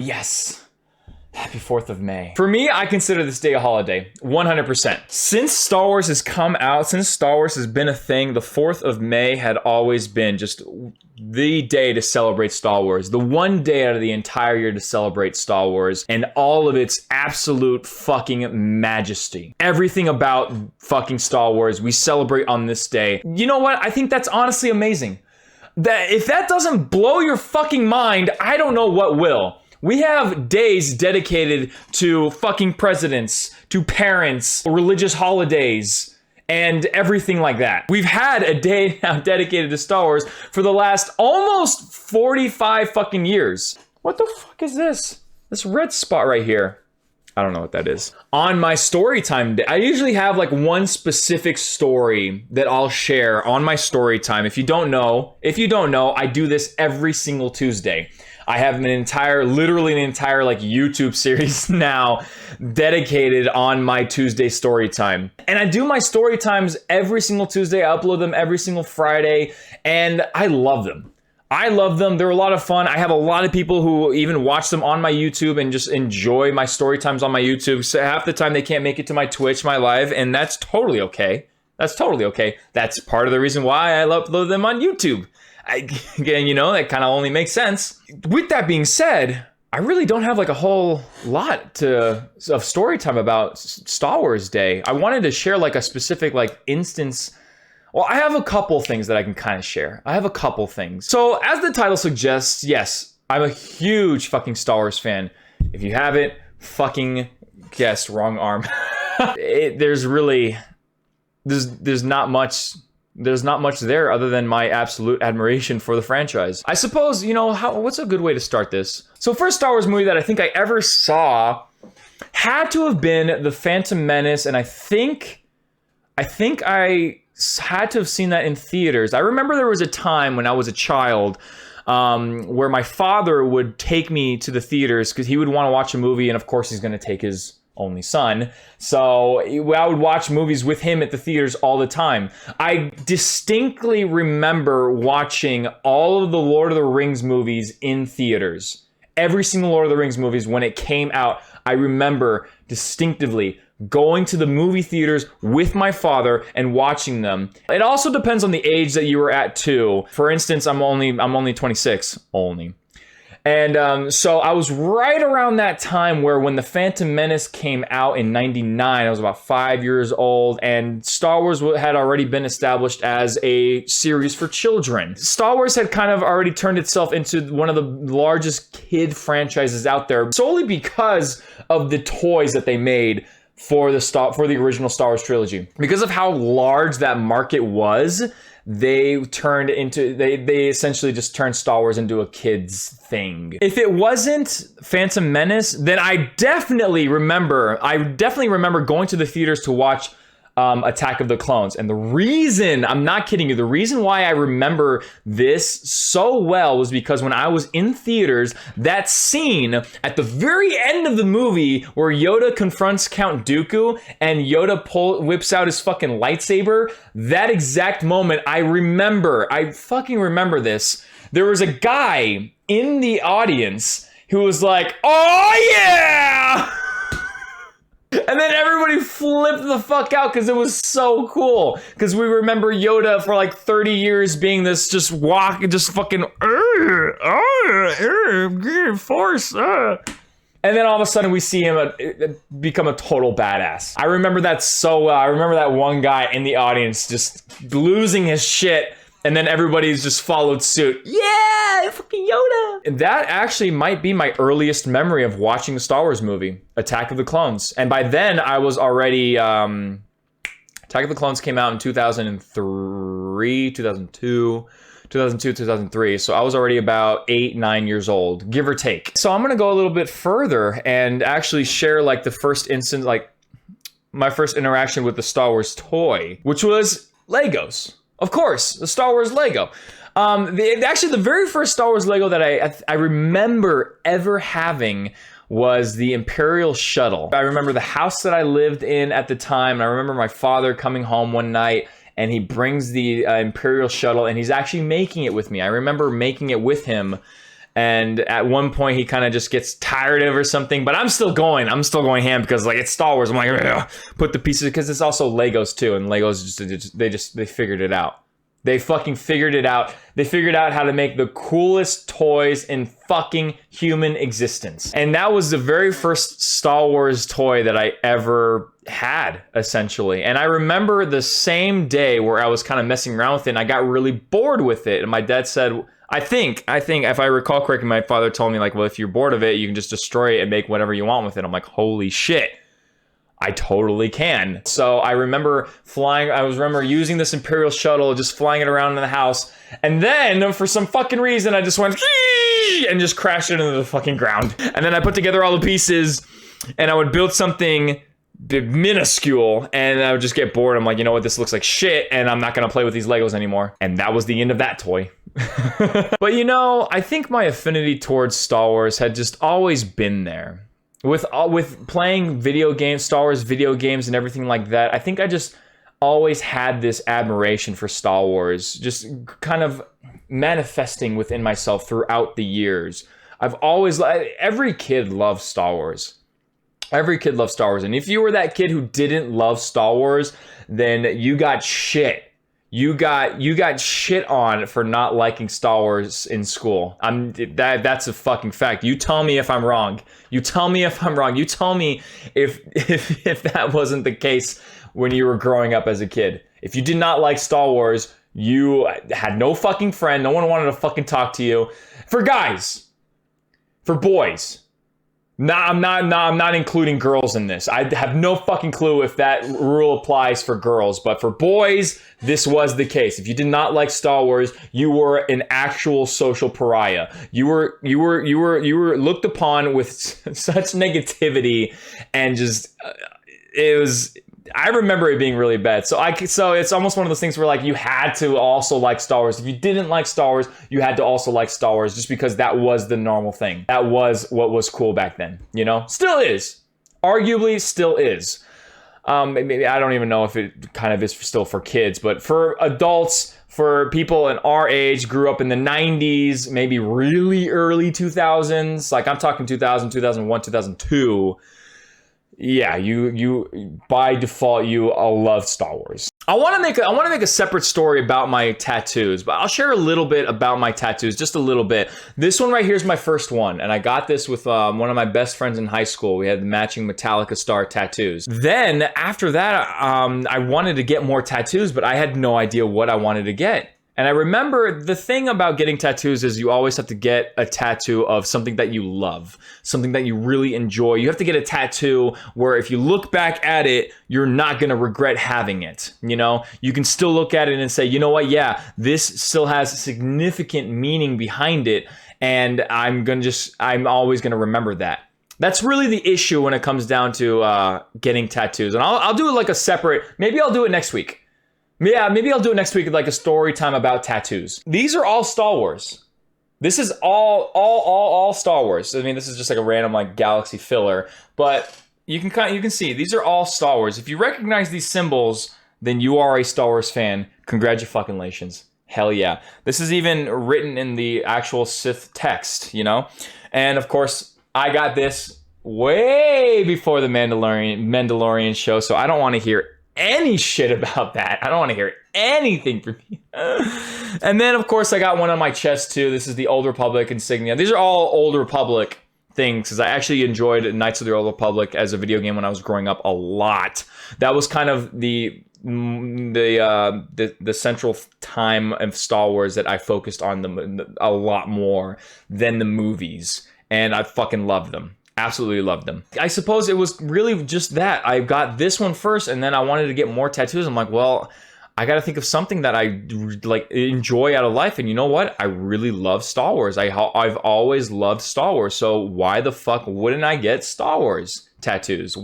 Yes. Happy 4th of May. For me, I consider this day a holiday, 100%. Since Star Wars has come out, since Star Wars has been a thing, the 4th of May had always been just the day to celebrate Star Wars. The one day out of the entire year to celebrate Star Wars and all of its absolute fucking majesty. Everything about fucking Star Wars we celebrate on this day. You know what? I think that's honestly amazing. That if that doesn't blow your fucking mind, I don't know what will. We have days dedicated to fucking presidents, to parents, religious holidays, and everything like that. We've had a day now dedicated to Star Wars for the last almost 45 fucking years. What the fuck is this? This red spot right here. I don't know what that is. On my story time day, I usually have like one specific story that I'll share on my story time. If you don't know, I do this every single Tuesday. I have literally an entire like YouTube series now dedicated on my Tuesday story time. And I do my story times every single Tuesday. I upload them every single Friday, and I love them. They're a lot of fun. I have a lot of people who even watch them on my YouTube and just enjoy my story times on my YouTube. So half the time they can't make it to my Twitch, my live, and that's totally okay. That's part of the reason why I upload them on YouTube. Again, you know, that kind of only makes sense. With that being said, I really don't have like a whole lot of story time about Star Wars Day. I wanted to share like a specific like instance. Well, I have a couple things that I can kind of share. So as the title suggests, yes, I'm a huge fucking Star Wars fan. If you haven't fucking guessed, wrong arm. There's not much there other than my absolute admiration for the franchise. I suppose, you know, what's a good way to start this? So first Star Wars movie that I think I ever saw had to have been The Phantom Menace, and I think I had to have seen that in theaters. I remember there was a time when I was a child where my father would take me to the theaters because he would want to watch a movie, and of course he's going to take his only son. So I would watch movies with him at the theaters all the time. I distinctly remember watching all of the Lord of the Rings movies in theaters. Every single Lord of the Rings movies when it came out, I remember distinctively going to the movie theaters with my father and watching them. It also depends on the age that you were at too. For instance, I'm only 26 only. And so I was right around that time where when The Phantom Menace came out in 99, I was about 5 years old, and Star Wars had already been established as a series for children. Star Wars had kind of already turned itself into one of the largest kid franchises out there, solely because of the toys that they made for the original Star Wars trilogy. Because of how large that market was, they essentially just turned Star Wars into a kid's thing. If it wasn't Phantom Menace, then I definitely remember going to the theaters to watch Attack of the Clones. And the reason, I'm not kidding you, the reason why I remember this so well was because when I was in theaters, that scene at the very end of the movie where Yoda confronts Count Dooku and Yoda whips out his fucking lightsaber, that exact moment, I fucking remember this. There was a guy in the audience who was like, "Oh yeah!" And then everybody flipped the fuck out because it was so cool. Because we remember Yoda for like 30 years being this just fucking force. And then all of a sudden we see him become a total badass. I remember that so well. I remember that one guy in the audience just losing his shit. And then everybody's just followed suit. Yeah, fucking Yoda. And that actually might be my earliest memory of watching a Star Wars movie, Attack of the Clones. And by then I was already, Attack of the Clones came out in 2003, 2003. So I was already about 8-9 years old, give or take. So I'm going to go a little bit further and actually share like the first instance, like my first interaction with the Star Wars toy, which was Legos. Of course, the Star Wars Lego. Actually, the very first Star Wars Lego that I remember ever having was the Imperial Shuttle. I remember the house that I lived in at the time, and I remember my father coming home one night, and he brings the Imperial Shuttle, and he's actually making it with me. I remember making it with him, And at one point he kind of just gets tired of or something, but I'm still going ham because like it's Star Wars. I'm like, ugh. Put the pieces, because it's also Legos too, and Legos they figured it out. They fucking figured it out. They figured out how to make the coolest toys in fucking human existence. And that was the very first Star Wars toy that I ever had, essentially. And I remember the same day where I was kind of messing around with it and I got really bored with it. And my dad said, I think if I recall correctly, my father told me like, well, if you're bored of it, you can just destroy it and make whatever you want with it. I'm like, holy shit. I totally can. So I remember remember using this Imperial shuttle, just flying it around in the house. And then for some fucking reason, I just went and just crashed it into the fucking ground. And then I put together all the pieces and I would build something minuscule and I would just get bored. I'm like, you know what? This looks like shit and I'm not going to play with these Legos anymore. And that was the end of that toy. But you know, I think my affinity towards Star Wars had just always been there. With playing video games, Star Wars video games and everything like that, I think I just always had this admiration for Star Wars, just kind of manifesting within myself throughout the years. Every kid loves Star Wars. Every kid loves Star Wars. And if you were that kid who didn't love Star Wars, then you got shit. You got shit on for not liking Star Wars in school. That's a fucking fact. You tell me if I'm wrong. You tell me if I'm wrong. You tell me if that wasn't the case when you were growing up as a kid. If you did not like Star Wars, you had no fucking friend. No one wanted to fucking talk to you. For guys, for boys. I'm not including girls in this. I have no fucking clue if that rule applies for girls, but for boys, this was the case. If you did not like Star Wars, you were an actual social pariah. You were looked upon with such negativity and just it was. I remember it being really bad. So it's almost one of those things where like you had to also like Star Wars. If you didn't like Star Wars, you had to also like Star Wars just because that was the normal thing. That was what was cool back then, you know? Still is. Arguably still is. Maybe I don't even know if it kind of is still for kids, but for adults, for people in our age, grew up in the 90s, maybe really early 2000s, like I'm talking 2000, 2001, 2002. Yeah, you by default you love Star Wars. I want to make a separate story about my tattoos, but I'll share a little bit about my tattoos, just a little bit. This one right here is my first one, and I got this with one of my best friends in high school. We had the matching Metallica star tattoos. Then after that, I wanted to get more tattoos, but I had no idea what I wanted to get. And I remember the thing about getting tattoos is you always have to get a tattoo of something that you love, something that you really enjoy. You have to get a tattoo where if you look back at it, you're not going to regret having it. You know, you can still look at it and say, you know what? Yeah, this still has significant meaning behind it. And I'm always going to remember that. That's really the issue when it comes down to getting tattoos. And I'll do it like a separate, maybe I'll do it next week. Yeah, maybe I'll do it next week, like a story time about tattoos. These are all Star Wars. This is all Star Wars. I mean, this is just like a random like galaxy filler, but you can see these are all Star Wars. If you recognize these symbols, then you are a Star Wars fan. Congratulations. Hell yeah. This is even written in the actual Sith text, you know? And of course, I got this way before the Mandalorian show, so I don't want to hear any shit about that. I don't want to hear anything from you. And then, of course, I got one on my chest, too. This is the Old Republic insignia. These are all Old Republic things, because I actually enjoyed Knights of the Old Republic as a video game when I was growing up a lot. That was kind of the central time of Star Wars that I focused on a lot more than the movies. And I fucking loved them. Absolutely loved them. I suppose it was really just that. I got this one first and then I wanted to get more tattoos. I'm like, well, I got to think of something that I like enjoy out of life. And you know what? I really love Star Wars. I've always loved Star Wars. So why the fuck wouldn't I get Star Wars tattoos?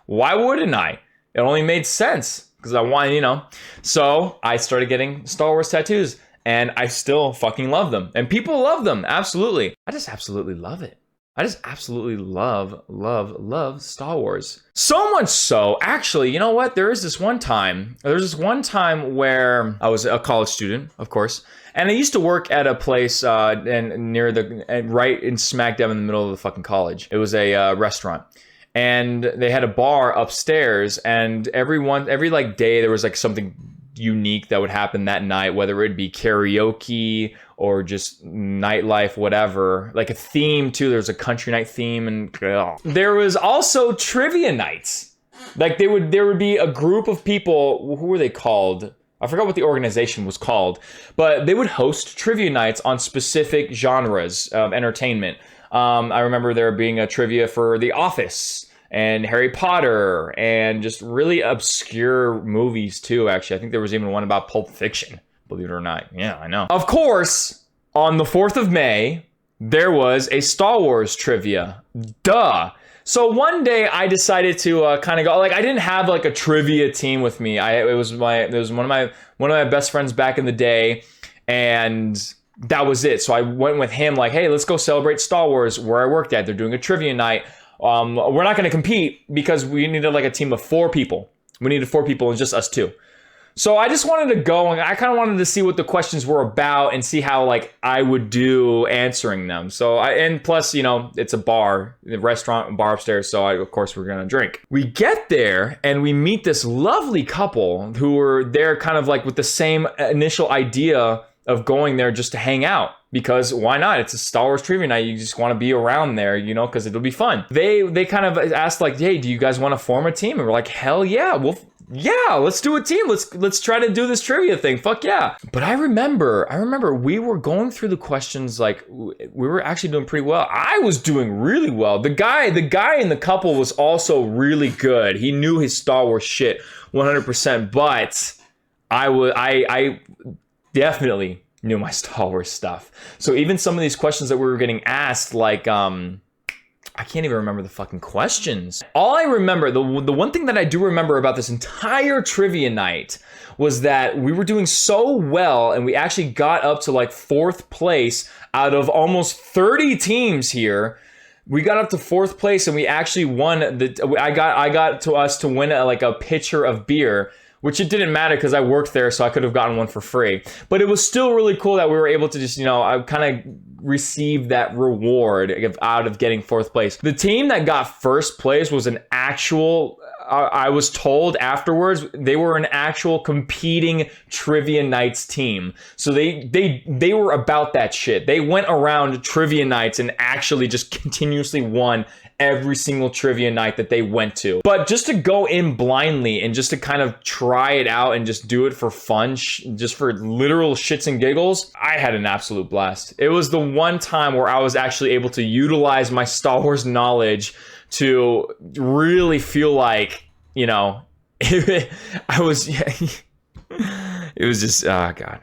Why wouldn't I? It only made sense because I want, you know. So I started getting Star Wars tattoos and I still fucking love them. And people love them. Absolutely. I just absolutely love it. I just absolutely love Star Wars. So much so, actually, you know what? There's this one time where I was a college student, of course, and I used to work at a place and near right in smack dab in the middle of the fucking college. It was a restaurant. And they had a bar upstairs, and every like day there was like something unique that would happen that night, whether it be karaoke or just nightlife, whatever. Like a theme too. There was a country night theme, and there was also trivia nights. Like there would be a group of people. Who were they called? I forgot what the organization was called, but they would host trivia nights on specific genres of entertainment. I remember there being a trivia for The Office and Harry Potter and just really obscure movies too, actually. I think there was even one about Pulp Fiction, believe it or not. Yeah, I know. Of course, on the 4th of May, there was a Star Wars trivia. Duh. So one day I decided to kind of go, like, I didn't have like a trivia team with me. It was one of my best friends back in the day, and that was it. So I went with him, like, hey, let's go celebrate Star Wars where I worked at. They're doing a trivia night. We're not going to compete because we needed like a team of 4 people. We needed 4 people and just us 2. So I just wanted to go, and I kind of wanted to see what the questions were about and see how like I would do answering them. And plus, you know, it's a bar, the restaurant, bar upstairs. So of course we're going to drink. We get there and we meet this lovely couple who were there kind of like with the same initial idea of going there just to hang out, because why not? It's a Star Wars trivia night. You just want to be around there, you know, because it'll be fun. They kind of asked like, hey, do you guys want to form a team? And we're like, hell yeah, let's do a team. Let's try to do this trivia thing. Fuck yeah. But I remember we were going through the questions, like we were actually doing pretty well. I was doing really well. The guy in the couple was also really good. He knew his Star Wars shit 100%, but I definitely knew my Star Wars stuff. So even some of these questions that we were getting asked, like, I can't even remember the fucking questions. All I remember, the one thing that I do remember about this entire trivia night was that we were doing so well, and we actually got up to like 4th place out of almost 30 teams here. We got up to 4th place, and we actually won. I got to us to win like a pitcher of beer, which it didn't matter because I worked there, so I could have gotten one for free. But it was still really cool that we were able to just, you know, I kind of received that reward out of getting 4th place. The team that got 1st place was an actual, I was told afterwards, they were an actual competing trivia nights team. So they were about that shit. They went around trivia nights and actually just continuously won every single trivia night that they went to. But just to go in blindly and just to kind of try it out and just do it for fun, just for literal shits and giggles, I had an absolute blast. It was the one time where I was actually able to utilize my Star Wars knowledge to really feel like, you know, it was just, oh God.